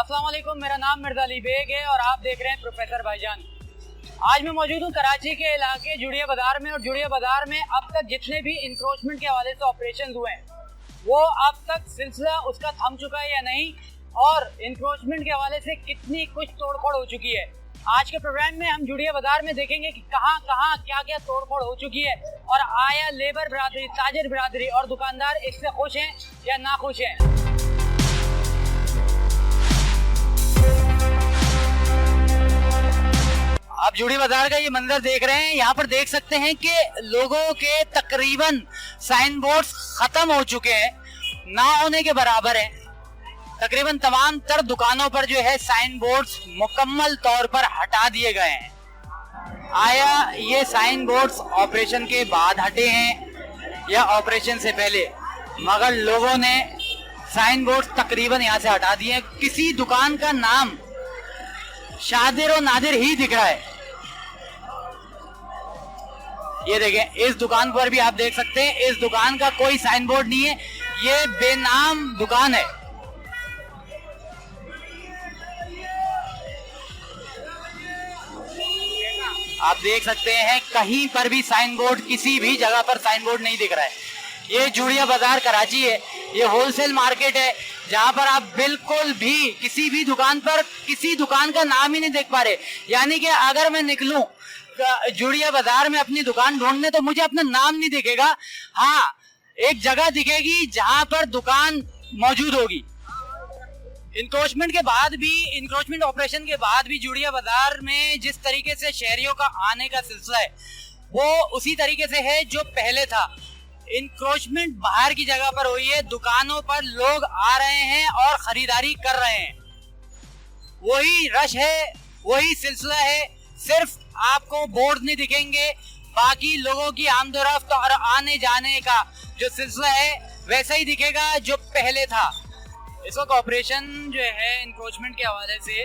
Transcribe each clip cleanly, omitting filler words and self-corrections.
अस्सलाम वालेकुम, मेरा नाम मिर्जा अली बेग है और आप देख रहे हैं प्रोफेसर भाईजान। आज मैं मौजूद हूँ कराची के इलाके जुड़िया बाजार में, और जुड़िया बाजार में अब तक जितने भी इंक्रोचमेंट के हवाले से ऑपरेशन हुए हैं वो अब तक सिलसिला उसका थम चुका है या नहीं, और इंक्रोचमेंट के हवाले से कितनी कुछ तोड़फोड़ हो चुकी है। आज के प्रोग्राम में हम जुड़िया बाजार में देखेंगे कि कहाँ कहाँ क्या क्या तोड़फोड़ हो चुकी है, और आया लेबर बिरादरी, ताजिर बिरादरी और दुकानदार इससे खुश हैं या नाखुश हैं। आप जुड़ी बाजार का ये मंजर देख रहे हैं। यहाँ पर देख सकते हैं कि लोगों के तकरीबन साइन बोर्ड्स खत्म हो चुके हैं, ना होने के बराबर है। तकरीबन तमाम तर दुकानों पर जो है साइन बोर्ड्स मुकम्मल तौर पर हटा दिए गए हैं। आया ये साइन बोर्ड्स ऑपरेशन के बाद हटे हैं या ऑपरेशन से पहले, मगर लोगों ने साइन बोर्ड्स तकरीबन यहाँ से हटा दिए। किसी दुकान का नाम शादिर और नादिर ही दिख रहा है। ये देखें, इस दुकान पर भी आप देख सकते हैं, इस दुकान का कोई साइन बोर्ड नहीं है, ये बेनाम दुकान है। आप देख सकते हैं कहीं पर भी साइन बोर्ड, किसी भी जगह पर साइन बोर्ड नहीं दिख रहा है। ये जुड़िया बाजार कराची है, ये होलसेल मार्केट है जहां पर आप बिल्कुल भी किसी भी दुकान पर किसी दुकान का नाम ही नहीं देख पा रहे। यानी कि अगर मैं निकलूं जुड़िया बाजार में अपनी दुकान ढूंढने तो मुझे अपना नाम नहीं दिखेगा। हाँ, एक जगह दिखेगी जहां पर दुकान मौजूद होगी। इंक्रोचमेंट के बाद भी, इंक्रोचमेंट ऑपरेशन के बाद भी जुड़िया बाजार में जिस तरीके से शहरियों का आने का सिलसिला है वो उसी तरीके से है जो पहले था। इंक्रोचमेंट बाहर की जगह पर हुई है, दुकानों पर लोग आ रहे हैं और खरीदारी कर रहे हैं। वही रश है, वही सिलसिला है, सिर्फ आपको बोर्ड नहीं दिखेंगे, बाकी लोगों की आमदोरफ्त और आने जाने का जो सिलसिला है वैसा ही दिखेगा जो पहले था। इस वक्त ऑपरेशन जो है इंक्रोचमेंट के हवाले से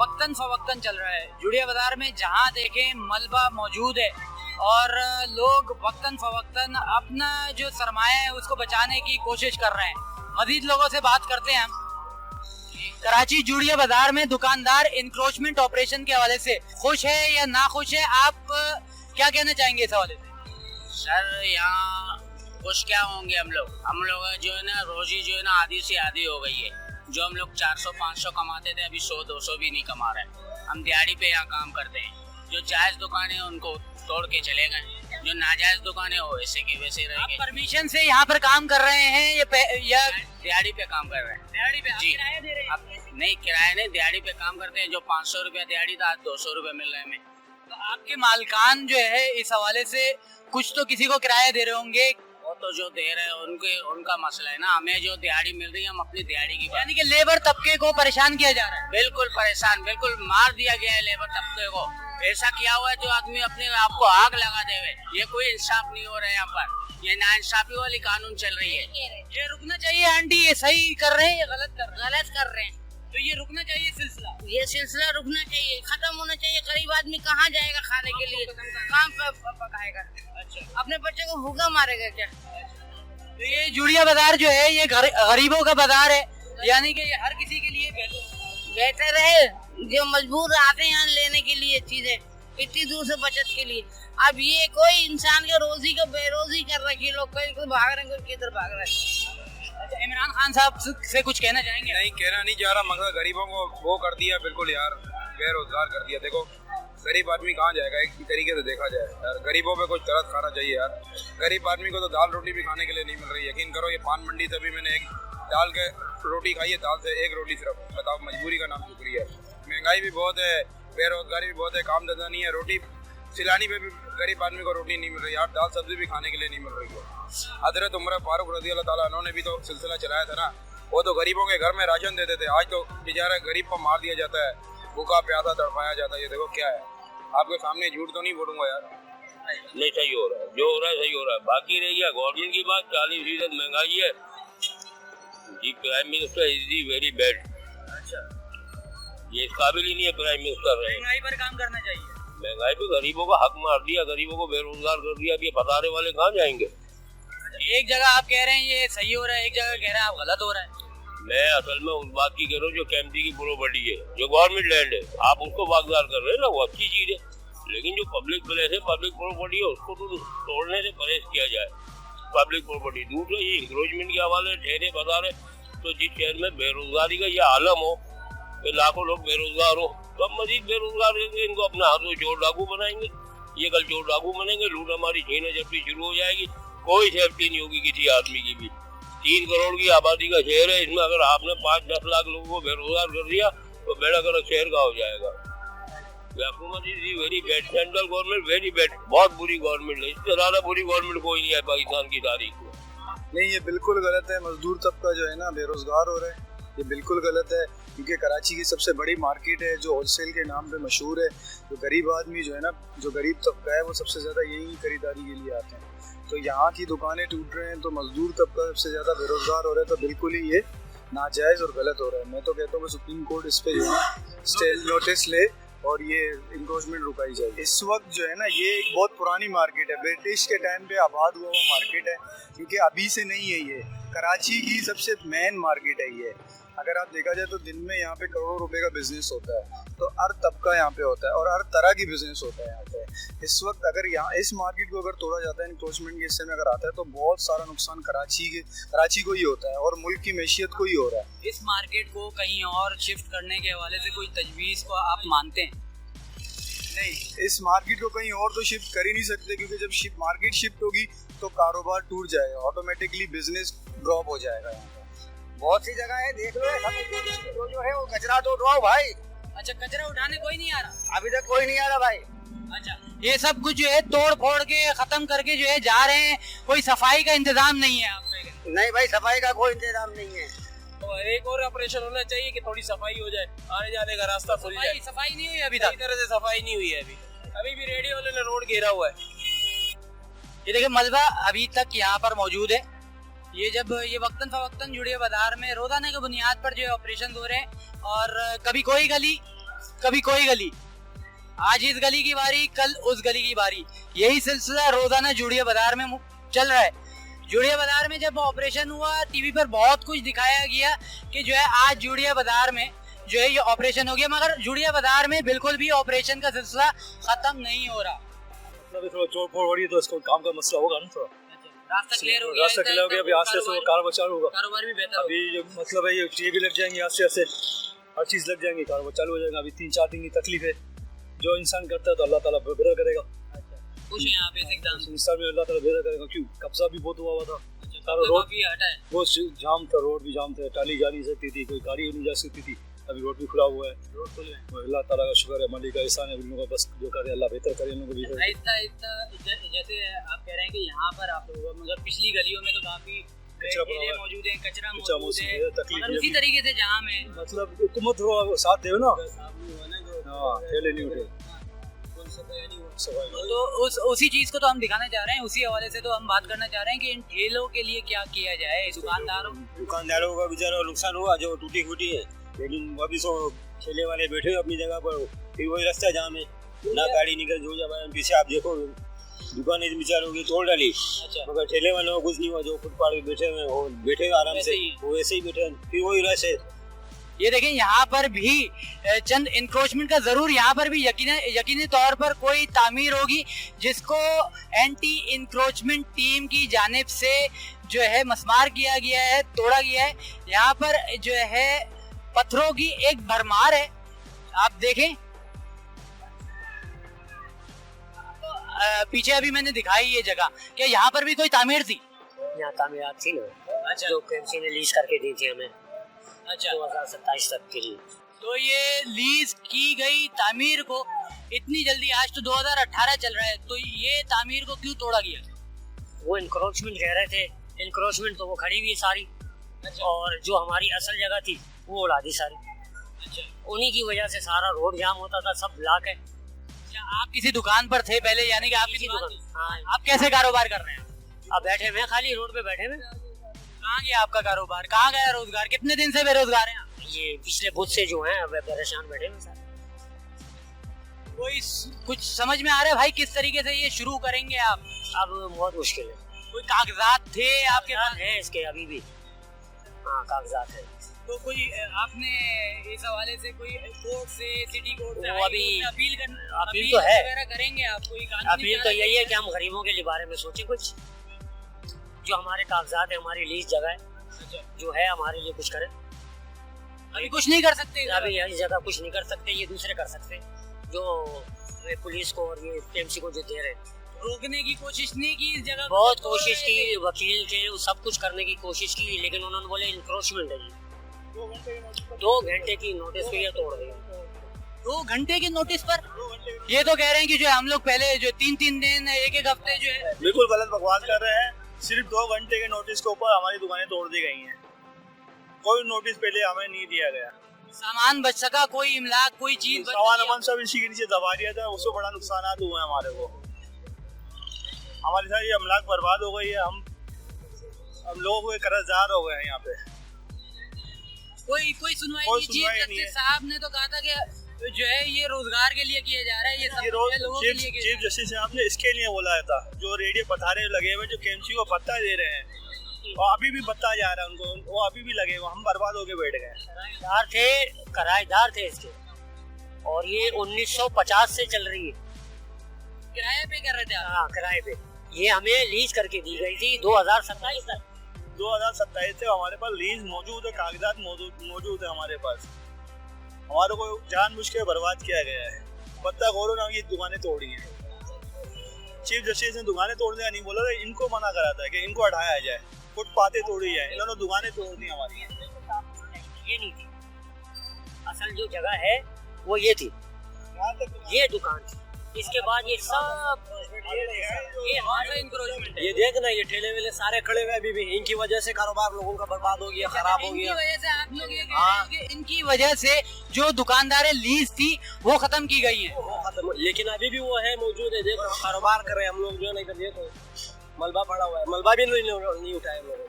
वक्तन फवक्तन चल रहा है। जुड़िया बाजार में जहां देखें मलबा मौजूद है और लोग वक्तन फवक्तन अपना जो सरमाया है उसको बचाने की कोशिश कर रहे हैं। मजीद लोगों से बात करते हैं हम। कराची जुड़िया बाजार में दुकानदार इंक्रोचमेंट ऑपरेशन के हवाले से खुश है या नाखुश है, आप क्या कहना चाहेंगे इस हवाले से? सर, यहाँ खुश क्या होंगे हम लोग जो है ना रोजी जो है ना आधी से आधी हो गई है। जो हम लोग 400-500 कमाते थे अभी 100-200 भी नहीं कमा रहे। हम दिहाड़ी पे यहाँ काम करते हैं। जो जायज दुकानें हैं उनको तोड़ के चले गए, जो नाजायज दुकानें हो वैसे के वैसे रहेंगे। परमिशन से यहाँ पर काम कर रहे हैं या दिहाड़ी पे काम कर रहे हैं? दिहाड़ी पे जी, किराया दे रहे हैं? नहीं, किराया नहीं, दिहाड़ी पे काम करते हैं। जो 500 रुपया दिहाड़ी था आज 200 रुपये मिल रहे हैं हमें। तो आपके मालकान जो है इस हवाले से कुछ तो किसी को किराया दे रहे होंगे। वो तो जो दे रहे हैं उनका मसला है ना, हमें जो दिहाड़ी मिल रही है हम अपनी दिहाड़ी की, यानी कि लेबर तबके को परेशान किया जा रहा है। बिल्कुल परेशान, बिल्कुल मार दिया गया है लेबर तबके को। ऐसा किया हुआ है जो आदमी अपने आप को आग लगा देवे। ये कोई इंसाफ नहीं हो रहा है यहाँ पर, ये नाइंसाफी वाली कानून चल रही है। ये रुकना चाहिए आंटी, ये सही कर रहे हैं या गलत कर रहे हैं? तो ये रुकना चाहिए सिलसिला, ये सिलसिला रुकना चाहिए, खत्म होना चाहिए। गरीब आदमी कहाँ जाएगा खाने के लिए, काम पकाएगा? अच्छा, अपने बच्चे को भूखा मारेगा क्या? तो ये जुड़िया बाजार जो है ये गरीबों का बाजार है, यानी कि हर किसी के लिए बेहतर है। जो मजबूर आते हैं यहाँ लेने के लिए चीजें, इतनी दूर से बचत के लिए। अब ये कोई इंसान के रोजी को बेरोजी कर रखी, लोग कोई भाग रहे हैं, कोई किधर भाग रहा है। अच्छा, इमरान खान साहब से कुछ कहना चाहेंगे? नहीं, कहना नहीं चाह रहा, मगर गरीबों को वो कर दिया बिल्कुल यार, बेरोजगार कर दिया। देखो गरीब आदमी कहाँ जाएगा, एक तरीके से देखा जाए यार, गरीबों पे कुछ तरस खाना चाहिए यार। गरीब आदमी को तो दाल रोटी भी खाने के लिए नहीं मिल रही। यकीन करो, ये पान मंडी से भी मैंने एक दाल के रोटी खाई है, दाल से एक रोटी सिर्फ। बताओ, मजबूरी का नाम शुक्रिया है। महंगाई भी बहुत है, बेरोजगारी भी बहुत है, काम धंधा नहीं है, रोटी सिलानी पे भी गरीब आदमी को रोटी नहीं मिल रही यार, दाल सब्जी भी खाने के लिए नहीं मिल रही है। हजरत उमर फारूक रज़ी अल्लाह ताला अन्हु ने भी तो सिलसिला चलाया था ना, वो तो गरीबों के घर में राशन देते थे। आज तो बेचारा गरीब को मार दिया जाता है, भूखा प्यासा तड़पाया जाता है। ये देखो क्या है, आपके सामने झूठ तो नहीं बोलूंगा यार। नहीं, सही हो रहा है, जो हो रहा है सही हो रहा है। बाकी रही है गवर्नमेंट की बात, 40% महंगाई है जी। Prime minister is very bad. अच्छा, ये इस काबिल ही नहीं है प्राइम मिनिस्टर रहे। महंगाई पर काम करना चाहिए। महंगाई पे गरीबों का हक मार दिया, गरीबों को बेरोजगार कर दिया। अब ये फसाने वाले कहाँ जाएंगे? एक जगह आप कह रहे हैं ये सही हो रहा है, एक जगह कह रहे हैं आप गलत हो रहा है। मैं असल में उस बात की कह रहा हूँ जो केम्प्टी की प्रॉपर्टी है, जो गवर्नमेंट लैंड है, आप उसको वागदार कर रहे हैं ना, वो अच्छी चीज है। लेकिन जो पब्लिक प्लेस है, पब्लिक प्रॉपर्टी है, उसको तो तोड़ने से परहेज किया जाए। पब्लिक प्रॉपर्टी दूसरा ये इंक्रोचमेंट के हवाले ठहरे बता रहे, तो जिस शहर में बेरोजगारी का ये आलम हो कि लाखों लोग बेरोजगार हो, तो अब मजीद बेरोजगार रहेंगे, इनको अपने हाथों चोर डाकू बनाएंगे। ये कल चोर डाकू बनेंगे, लूट हमारी छीना झपटी शुरू हो जाएगी, कोई सेफ्टी नहीं होगी किसी आदमी की भी। 3 करोड़ की आबादी का शहर है, इसमें अगर आपने 5-10 लाख लोगों को बेरोजगार कर दिया तो बेड़ा गर्क शहर का हो जाएगा। हुकूमत is very bad, central government very bad, बहुत बुरी गवर्नमेंट है, इससे ज्यादा बुरी गवर्नमेंट कोई नहीं है पाकिस्तान की तारीख में। नहीं, ये बिल्कुल गलत है। मजदूर तबका जो है ना बेरोजगार हो रहा है, ये बिल्कुल गलत है, क्योंकि कराची की सबसे बड़ी मार्केट है जो होलसेल के नाम पे मशहूर है। जो गरीब आदमी जो है ना, जो गरीब तबका है, वो सबसे ज़्यादा यही खरीदारी के लिए आते हैं। तो यहाँ की दुकानें टूट रहे हैं, तो मजदूर तबका सबसे ज़्यादा बेरोजगार हो रहा है, तो बिल्कुल ही ये नाजायज़ और गलत हो रहा है। मैं तो कहता हूँ कि सुप्रीम कोर्ट इस पर जो है स्टे नोटिस ले और ये इंक्रोचमेंट रुकाई जाए। इस वक्त जो है ना, ये एक बहुत पुरानी मार्केट है, ब्रिटिश के टाइम पे आबाद हुआ वो मार्केट है, क्योंकि अभी से नहीं है। ये कराची की सबसे मेन मार्केट है ये। अगर आप देखा जाए तो दिन में यहाँ पे करोड़ों रुपए का बिजनेस होता है, तो हर तबका यहाँ पे होता है और हर तरह की बिजनेस होता है यहाँ पे। इस वक्त अगर यहाँ इस मार्केट को अगर तोड़ा जाता है, इंक्रोचमेंट के हिस्से में अगर आता है, तो बहुत सारा नुकसान कराची को ही होता है और मुल्क की मैशियत को ही हो रहा है। इस मार्केट को कहीं और शिफ्ट करने के हवाले से कोई तजवीज़ को आप मानते हैं? नहीं, इस मार्केट को कहीं और तो शिफ्ट कर ही नहीं सकते, क्योंकि जब मार्केट शिफ्ट होगी तो कारोबार टूट जाएगा, ऑटोमेटिकली बिजनेस ड्रॉप हो जाएगा। यहाँ पे बहुत सी जगह है, देख लो जो है वो कचरा तो उठाओ भाई। अच्छा, कचरा उठाने कोई नहीं आ रहा? अभी तक कोई नहीं आ रहा भाई। अच्छा, ये सब कुछ जो है तोड़ फोड़ के खत्म करके जो है जा रहे हैं, कोई सफाई का इंतजाम नहीं है आप में? नहीं भाई, सफाई का कोई इंतजाम नहीं है। तो एक और ऑपरेशन होना चाहिए कि थोड़ी सफाई हो जाए, आने जाने का रास्ता खुल जाए। सफाई नहीं हुई अभी तक? तरह से सफाई नहीं हुई है अभी भी रेडियो वाले ने रोड घेरा हुआ है। ये देखिए, मलबा अभी तक यहाँ पर मौजूद है। ये जब ये वक्तन फवक्तन जुड़िया बाजार में रोजाना की बुनियाद पर जो है ऑपरेशन हो रहे हैं, और कभी कोई गली कभी कोई गली, आज इस गली की बारी, कल उस गली की बारी, यही सिलसिला रोजाना जुड़िया बाजार में चल रहा है। जुड़िया बाजार में जब ऑपरेशन हुआ, टीवी पर बहुत कुछ दिखाया गया कि जो है आज जुड़िया बाजार में जो है ये ऑपरेशन हो गया, मगर जुड़िया बाजार में बिल्कुल भी ऑपरेशन का सिलसिला खत्म नहीं हो रहा। मतलब थोड़ा चोर फोड़ हो रही है, तो इसको काम का मसला होगा ना। थोड़ा रास्ता क्लियर हो गया, रास्ता क्लियर हो गया, अभी आस्ते आस्ते कारोबार चालू होगा, कारोबार भी बेहतर अभी जो मतलब है ये भी लग जाएंगे, आस्ते आस्ते हर चीज लग जाएंगी, कारोबार चालू हो जाएगा। अभी 3-4 दिन की तकलीफ है, जो इंसान करता है तो अल्लाह ताला बेहतर करेगा। कुछ यहाँ पे एकदम इंसान में अल्लाह ताला बेहतर करेगा, क्यों कब्जा भी बहुत हुआ था, रोड भी हटा है, बहुत जाम था, रोड भी जाम था, टाली जा नहीं सकती थी, कोई गाड़ी नहीं जा सकती थी। अभी रोड भी खुला हुआ है, रोड खुले हैं। अल्लाह ताला का शुक्र है, मालिक का एहसान है, इन लोगों का बस जो करे अल्लाह बेहतर करे इन लोगों को भी। जैसे आप कह रहे हैं कि यहाँ पर आप मगर पिछली गलियों में तो काफी ठेले मौजूद हैं, कचरा मौजूद है, मगर उसी तरीके से जहाँ में मतलब हुकूमत हो साथ दे ना, ठेले नहीं उठे, तो उसी चीज को तो हम दिखाना चाह रहे हैं। उसी हवाले से तो हम बात करना चाह रहे हैं कि इन ठेलों के लिए क्या किया जाए। दुकानदारों का बेचारा नुकसान हुआ जो टूटी फूटी है, लेकिन अभी तो ठेले वाले बैठे अपनी जगह पर, फिर वही रास्ता जाम है, ना गाड़ी निकल जो जाए। पीछे आप देखो दुकानें बेचारों की तोड़ डाली, मगर ठेले वालों को कुछ नहीं हुआ, जो फुटपाथ पे बैठे हुए बैठे आराम से, वो ऐसे ही बैठे, फिर वही रास्ता है। ये देखें, यहाँ पर भी चंद इंक्रोचमेंट का जरूर यहाँ पर भी यकीनी तौर पर कोई तामीर होगी, जिसको एंटी इंक्रोचमेंट टीम की जानिब से जो है मस्मार किया गया है, तोड़ा गया है। यहाँ पर जो है पत्थरों की एक भरमार है, आप देखें। पीछे अभी मैंने दिखाई ये जगह, क्या यहाँ पर भी कोई तामीर थी? यहाँ तामीरात थी ना, अच्छा, जो केएमसी ने लीज करके दी थी हमें, अच्छा, 2027 तक के लिए। तो ये लीज की गई तामीर को इतनी जल्दी, आज तो 2018 चल रहा है, तो ये तामीर को क्यों तोड़ा गया? वो इंक्रोचमेंट कह रहे थे, इंक्रोचमेंट तो वो खड़ी हुई सारी, अच्छा, और जो हमारी असल जगह थी वो उड़ा दी सारी, अच्छा, उन्हीं की वजह से सारा रोड जाम होता था, सब ब्लॉक है। आप किसी दुकान पर थे पहले, यानी कि आप किसी दुकान? हाँ। आप कैसे कारोबार कर रहे हैं? अब बैठे हुए खाली रोड पे बैठे हुए। कहाँ गया आपका कारोबार, कहाँ गया रोजगार? कितने दिन से बेरोजगार हैं? ये पिछले बुध से जो हैं अब परेशान बैठे हुए सर। कोई कुछ समझ में आ रहा है भाई, किस तरीके से ये शुरू करेंगे आप? अब बहुत मुश्किल है। कोई कागजात थे आपके पास? है इसके अभी भी, हाँ कागजात है। तो कोई आपने इस हवाले से कोई कोर्ट से, सिटी कोर्ट से वो अभी अपील तो है वगैरह करेंगे आप? कोई अपील तो यही है कि हम गरीबों के लिए बारे में सोचें कुछ, जो हमारे कागजात है, हमारी लीज जगह है जो है, हमारे लिए कुछ करें। अभी कुछ नहीं कर सकते, अभी यही जगह कुछ नहीं कर सकते, ये दूसरे कर सकते जो पुलिस को और ये टीएमसी को जो दे रहे हैं। रोकने की कोशिश नहीं की इस जगह? बहुत कोशिश की, वकील के सब कुछ करने की कोशिश की, लेकिन उन्होंने बोले इंक्रोचमेंट है जी। 2 घंटे की नोटिस पे ये तोड़ दिया। 2 घंटे के नोटिस पर ये तो कह रहे हैं कि जो हम लोग पहले जो 3-3 दिन, 1-1 हफ्ते जो है बिल्कुल गलत बकवास कर रहे हैं। सिर्फ 2 घंटे के नोटिस के ऊपर हमारी दुकानें तोड़ दी गई हैं। कोई नोटिस पहले हमें नहीं दिया गया। सामान बच सका, कोई इमलाक, कोई चीज सामान सब इसी के नीचे दबा दिया था, उससे बड़ा नुकसान हुआ हमारे को। हमारे साथ ये अमलाक बर्बाद हो गई है, हम लोगों को कर्जदार हो गए हैं यहाँ पे। कोई सुनवाई नहीं है। साहब ने तो कहा था कि जो है ये रोजगार के लिए किया जा रहा है, ये सब लोगों के लिए। चीफ जस्टिस साहब ने इसके लिए बोला था, जो रेडियो पथारे लगे हुए जो केएमसी को भत्ता दे रहे हैं और अभी भी भत्ता जा रहा है उनको, वो अभी भी लगे हुए, हम बर्बाद होके बैठ गए। किराएदार थे इसके, और ये 1950 से चल रही है, किराए पे कर रहे थे। हाँ, किराए पे। ये हमें लीज करके दी गई थी 2027 तक। 2027 से हमारे पास लीज मौजूद है, कागजात मौजूद है हमारे पास। हमारे को जानबूझ के बर्बाद किया गया है। पत्ता खोलो ना, ये दुकानें तोड़ी हैं। चीफ जस्टिस ने दुकानें तोड़ने नहीं बोला था, इनको मना करा था कि इनको हटाया जाए, फुटपातें तोड़ी जाए, इन्होंने दुकानें तोड़ दी हमारी। ये नहीं थी असल जो जगह है, वो ये थी, ये दुकान थी। इसके बाद ये सब ये हमारा इंक्रोचमेंट है। ये देखना, ये ठेले वेले सारे खड़े हुए अभी भी, इनकी वजह से कारोबार लोगों का बर्बाद हो गया, खराब हो गया। इनकी वजह से आप लोग ये कह रहे हैं कि इनकी वजह से जो दुकानदारें लीज थी वो खत्म की गई है, लेकिन अभी भी वो है मौजूद है। देखो कारोबार कर रहे हैं हम लोग, जो है ना, इधर देखो मलबा पड़ा हुआ है, मलबा भी नहीं उठाए लोगों ने।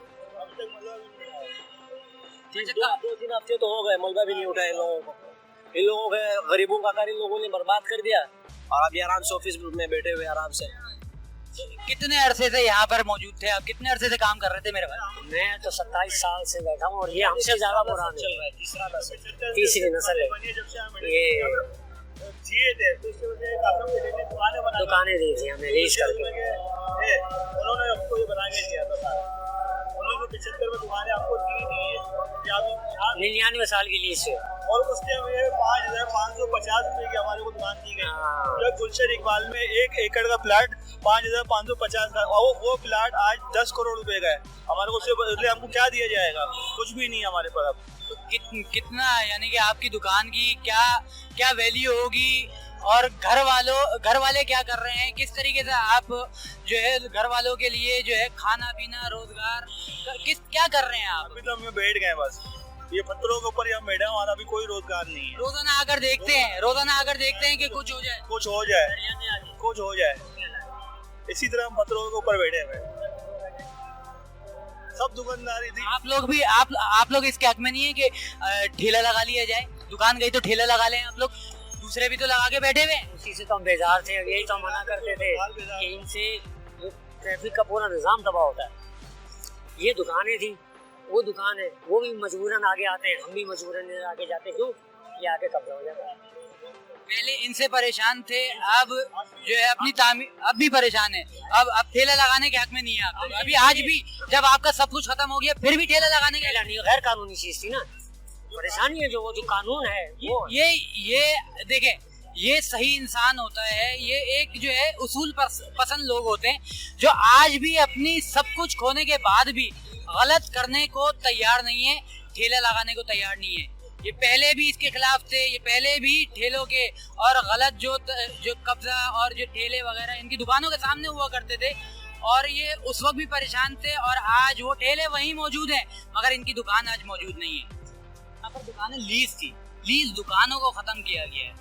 2-3 हफ्ते तो हो गए, मलबा भी नहीं उठाए इन लोगों को। इन लोगों के गरीबों का कार इन लोगों ने बर्बाद कर दिया, और अभी आराम से ऑफिस में बैठे हुए आराम से। कितने अरसे से यहाँ पर मौजूद थे आप? कितने अरसे से काम कर रहे थे मेरे भाई? मैं तो 27 साल से बैठा हूँ, और ये हमसे ज्यादा पुराना चल रहा है, तीसरी नस्ल है। ये दुकानें दी थी हमें लीज करके। उन्होंने हमको ये बना के दिया था, उन्होंने 75 में दुकानें आपको दी नहीं है, 99 साल की लीज है, और उसके 5,550 रुपए की हमारे को दुकान दी गई। जब गुलशन इकबाल में 1 एकड़ का प्लाट 5,550 का, वो प्लाट आज 10 करोड़ रुपए का है। हमारे को उससे बदले हमको क्या दिया जाएगा? कुछ भी नहीं हमारे पास। तो कितना, यानी कि आपकी दुकान की क्या वैल्यू होगी, और घर वाले क्या कर रहे हैं, किस तरीके से आप जो है घर वालों के लिए जो है खाना पीना, रोजगार क्या कर रहे हैं आप? अभी तो हम बैठ गए बस, ये पत्थरों के ऊपर हम बैठे, हमारा अभी कोई रोजगार नहीं है। रोजाना आकर देखते हैं कि कुछ हो जाए, इसी तरह हम पत्थरों के ऊपर बैठे हुए। सब दुकानदारी थी। आप लोग इसके हक में नहीं है कि ठेला लगा लिया जाए? दुकान गई तो ठेला लगा लें आप लोग, दूसरे भी तो लगा के बैठे हुए। उसी से तो हम बेजार थे, यही तो मना करते थे कि इनसे ट्रैफिक का पूरा निजाम तबाह होता है। ये दुकानें थी, वो दुकान है, वो भी मजबूरन आगे आते हैं, हम भी मजबूरन आगे जाते हैं। क्यों? ये आगे कब्जा हो जाता है। पहले इनसे परेशान थे, अब जो है अपनी अब भी परेशान है। अब ठेला लगाने के हक में नहीं है आप। अभी आज भी जब आपका सब कुछ खत्म हो गया, फिर भी ठेला लगाने के नहीं, गैर कानूनी चीज थी ना। परेशानी है जो कानून है वो। ये देखें, ये सही इंसान होता है, ये एक जो है उसूल पसंद लोग होते हैं, जो आज भी अपनी सब कुछ खोने के बाद भी गलत करने को तैयार नहीं है, ठेला लगाने को तैयार नहीं है। ये पहले भी इसके खिलाफ थे, ये पहले भी ठेलों के और गलत जो कब्जा और जो ठेले वगैरह इनकी दुकानों के सामने हुआ करते थे, और ये उस वक्त भी परेशान थे, और आज वो ठेले वहीं मौजूद हैं, मगर इनकी दुकान आज मौजूद नहीं है। यहाँ पर दुकानें लीज थी, लीज दुकानों को खत्म किया गया है।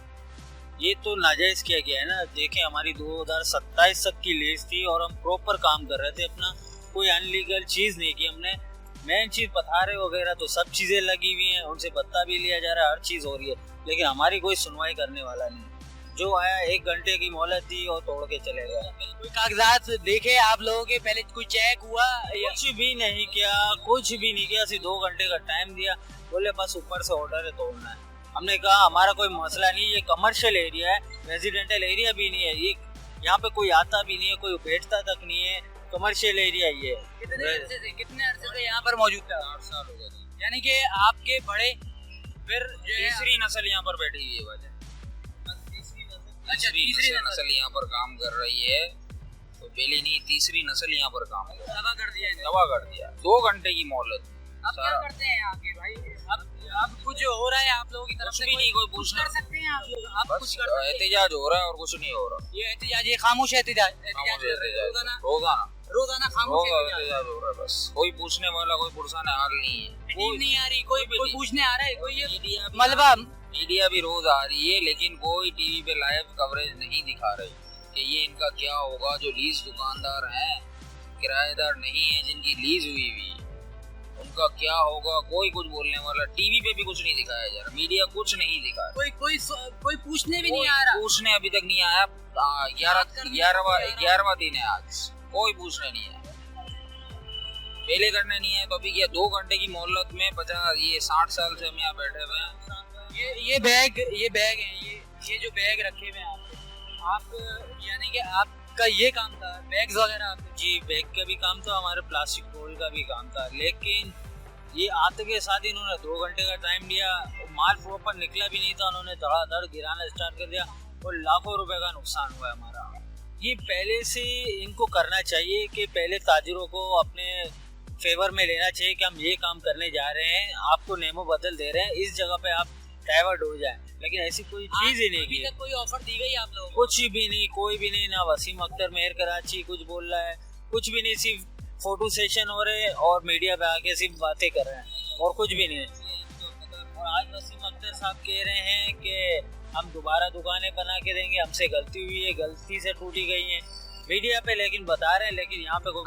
ये तो नाजायज किया गया है ना। देखें, हमारी 2027 तक की लीज थी और हम प्रॉपर काम कर रहे थे अपना, कोई अनलीगल चीज नहीं की हमने। मेन चीज पथारे वगैरह तो सब चीजें लगी हुई हैं, उनसे भत्ता भी लिया जा रहा है, हर चीज हो रही है, लेकिन हमारी कोई सुनवाई करने वाला नहीं। जो आया 1 घंटे की मोहलत दी और तोड़ के चले गए। कोई कागजात देखे आप लोगों के, पहले कोई चेक हुआ? कुछ भी नहीं किया, सिर्फ 2 घंटे का टाइम दिया, बोले बस ऊपर से ऑर्डर है, तोड़ना है। हमने कहा हमारा कोई मसला नहीं, ये कमर्शियल एरिया है, रेजिडेंशियल एरिया भी नहीं है, ये यहाँ पे कोई आता भी नहीं है, कोई बैठता तक नहीं है, कमर्शियल एरिया ये है। कितने अरसे से यहाँ पर मौजूद था? 8 साल हो गए। यानी कि आपके बड़े फिर जो है तीसरी नस्ल यहाँ पर बैठी हुई है वजह। अच्छा, तीसरी नस्ल यहाँ पर काम कर रही है, तो पहली नहीं तीसरी नस्ल यहाँ पर काम कर तबाह कर दिया है। तबाह कर दिया। 2 घंटे की मोहलत। अब क्या करते हैं आगे भाई? अब कुछ हो रहा है आप लोगों की तरफ से? भी नहीं, कोई पूछ कर सकते हैं आप लोग? आप कुछ कर सकते हैं? एहतिजाज हो रहा है और कुछ नहीं हो रहा। ये एहतिजाज, ये खामोश एहतिजाज रोजाना खामोश एहतिजाज हो रहा है, बस कोई पूछने वाला, कोई पुरसाने हाल नहीं है, कोई नहीं आ रही, कोई पूछने आ रहा है, कोई मीडिया मलबा मीडिया भी रोज आ रही है, लेकिन कोई टीवी पे लाइव कवरेज नहीं दिखा रही कि ये इनका क्या होगा। जो लीज दुकानदार हैं, किराएदार नहीं है, जिनकी लीज हुई उनका क्या होगा, कोई कुछ बोलने वाला। टीवी पे भी कुछ नहीं दिखाया जा रहा, मीडिया कुछ नहीं दिखा, कोई पूछने भी नहीं आ रहा। पूछने अभी तक नहीं आया। 11वां दिन है आज, कोई पूछने नहीं है, पहले करने नहीं है, तो अभी क्या 2 घंटे की मोहलत में 60 साल से हम यहाँ बैठे हुए हैं। ये बैग है, ये जो बैग रखे हुए हैं आप यानी कि आपका ये काम था, बैग्स वगैरह आपके? जी, बैग का भी काम था, हमारे प्लास्टिक बोल का भी काम था, लेकिन ये आते के साथ इन्होंने 2 घंटे का टाइम दिया, माल प्रॉपर निकला भी नहीं था, उन्होंने धड़ाधड़ गिराना स्टार्ट कर दिया और लाखों रुपए का नुकसान हुआ हमारा। ये पहले से इनको करना चाहिए कि पहले ताजिरों को अपने फेवर में लेना चाहिए कि हम ये काम करने जा रहे हैं, आपको नेमो बदल दे रहे हैं, इस जगह पे आप डाइवर्ट हो जाए, लेकिन ऐसी कोई चीज ही नहीं की। कोई ऑफर दी गई आप लोगों को? कुछ भी नहीं, कोई भी नहीं, ना वसीम अख्तर मेयर कराची कुछ बोल रहा है, कुछ भी नहीं, सिर्फ फोटो सेशन हो रहे हैं और मीडिया पे आके सिर्फ बातें कर रहे हैं और कुछ भी नहीं है। और आज वसीम अख्तर साहब कह रहे हैं कि हम दोबारा दुकानें बना के देंगे, हमसे गलती हुई है, गलती से टूटी गई है मीडिया पे, लेकिन बता रहे हैं, लेकिन यहाँ पे कोई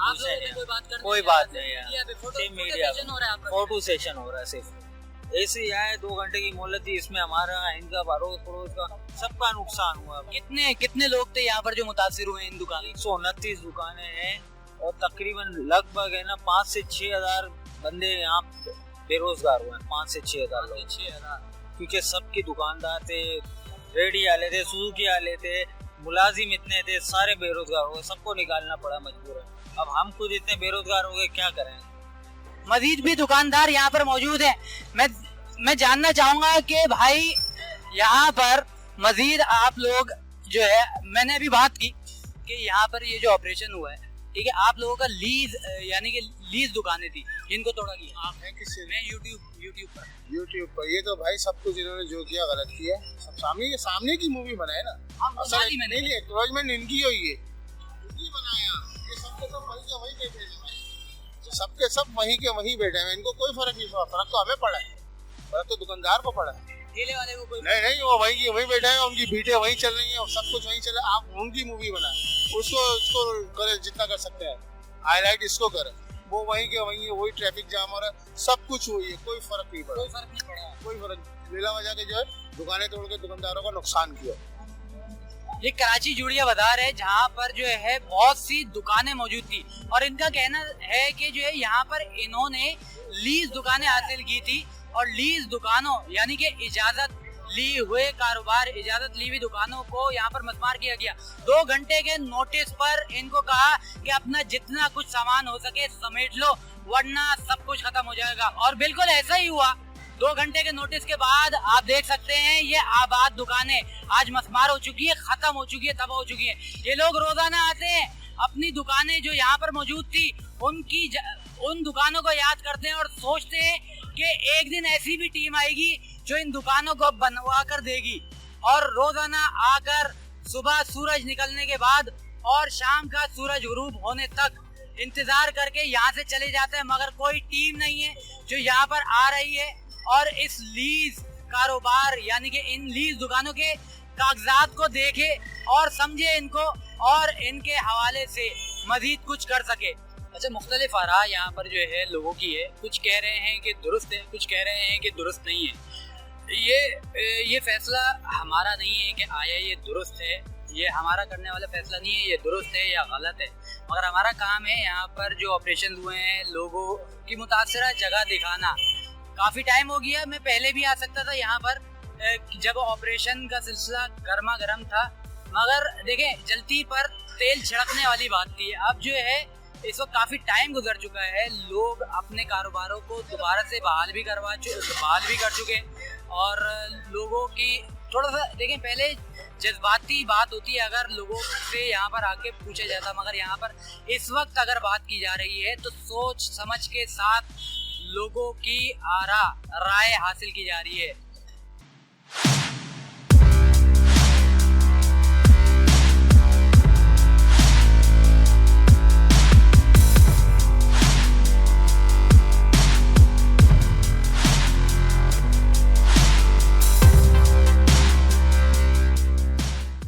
कोई बात नहीं है। सिर्फ मीडिया फोटो सेशन हो रहा है, सिर्फ ऐसे ही आए। 2 घंटे की मोहलत थी, इसमें हमारा, इनका, अड़ोस पड़ोस का सबका नुकसान हुआ। कितने लोग थे यहाँ पर जो मुतासिर हुए इन दुकानों? 129 दुकानें हैं और तकरीबन लगभग है ना 5 से 6 हजार बंदे यहाँ बेरोजगार हुए हैं। 5 से 6 हजार लोग, 6 हजार, क्योंकि सबके दुकानदार थे, रेडी वाले थे, सुजुकी वाले थे, मुलाजिम इतने थे, सारे बेरोजगार हो गए, सबको निकालना पड़ा मजबूर है। अब हम खुद इतने बेरोजगार हो गए, क्या करें। मजीद भी दुकानदार यहाँ पर मौजूद हैं। मैं जानना चाहूंगा कि भाई यहाँ पर मजीद आप लोग जो है, मैंने अभी बात की कि यहाँ पर ये जो ऑपरेशन हुआ है, ठीक है, आप लोगों का लीज यानी कि लीज दुकानें थी जिनको तोड़ा गया। आप हैं किससे? मैं यूट्यूब पर। ये तो भाई सब कुछ इन्होंने जो किया गलत किया, सब सामने की मूवी बनाए ना, एक्नॉलेजमेंट इनकी हुई है, इनकी बनाया, ये सबके सब वहीं के वहीं बैठे हैं भाई, सबके सब वहीं के वहीं बैठे हैं, इनको कोई फर्क नहीं पड़ा। फर्क तो हमें पड़ा है, फर्क तो दुकानदार को पड़ा है, ठेले वाले को कोई नहीं, वो वहीं की वहीं बैठे हैं, उनकी भीटें वहीं चल रही हैं, सब कुछ वहीं चल रहा है। आप उनकी मूवी बनाए, उसको करे जितना कर सकते हैं, हाईलाइट इसको करें, वो वहीं के वहीं, वही ट्रैफिक जाम हो रहा है, सब कुछ हुई है, कोई फर्क नहीं पड़ा, कोई फर्क। लीला वजह के जो है दुकानें तोड़ के दुकानदारों का नुकसान किया। ये कराची जुड़िया बाजार है जहाँ पर जो है बहुत सी दुकानें मौजूद थी और इनका कहना है कि जो है यहाँ पर इन्होंने लीज दुकानें हासिल की थी और लीज दुकानों यानी कि इजाजत ली हुए कारोबार, इजाजत ली हुई दुकानों को यहाँ पर मस्मार किया गया। 2 घंटे के नोटिस पर इनको कहा कि अपना जितना कुछ सामान हो सके समेट लो वरना सब कुछ खत्म हो जाएगा और बिल्कुल ऐसा ही हुआ। 2 घंटे के नोटिस के बाद आप देख सकते हैं ये आबाद दुकानें आज मस्मार हो चुकी है, खत्म हो चुकी है, तबाह हो चुकी है। ये लोग रोजाना आते हैं, अपनी दुकानें जो यहाँ पर मौजूद थी उन दुकानों को याद करते हैं और सोचते हैं कि एक दिन ऐसी भी टीम आएगी जो इन दुकानों को बनवा कर देगी और रोजाना आकर सुबह सूरज निकलने के बाद और शाम का सूरज गुरूब होने तक इंतजार करके यहाँ से चले जाते हैं, मगर कोई टीम नहीं है जो यहाँ पर आ रही है और इस लीज कारोबार यानी कि इन लीज दुकानों के कागजात को देखे और समझे इनको और इनके हवाले से मजीद कुछ कर सके। अच्छा, मुख्तलिफ आरा यहाँ पर जो है लोगों की है, कुछ कह रहे हैं कि दुरुस्त है, कुछ कह रहे हैं कि दुरुस्त नहीं है। ये फैसला हमारा नहीं है कि आया ये दुरुस्त है, ये हमारा करने वाला फैसला नहीं है, ये दुरुस्त है या गलत है, मगर हमारा काम है यहाँ पर जो ऑपरेशन हुए हैं लोगों की मुतासरा जगह दिखाना। काफ़ी टाइम हो गया, मैं पहले भी आ सकता था यहाँ पर जब ऑपरेशन का सिलसिला गर्मा गर्म था, मगर देखें जलती पर तेल छिड़कने वाली बात थी। अब जो है इस वक्त काफ़ी टाइम गुजर चुका है, लोग अपने कारोबारों को दोबारा से बहाल भी कर चुके और लोगों की थोड़ा सा देखें पहले जज्बाती बात होती है, अगर लोगों से यहाँ पर आके पूछा जाता, मगर यहाँ पर इस वक्त अगर बात की जा रही है तो सोच समझ के साथ लोगों की राय हासिल की जा रही है।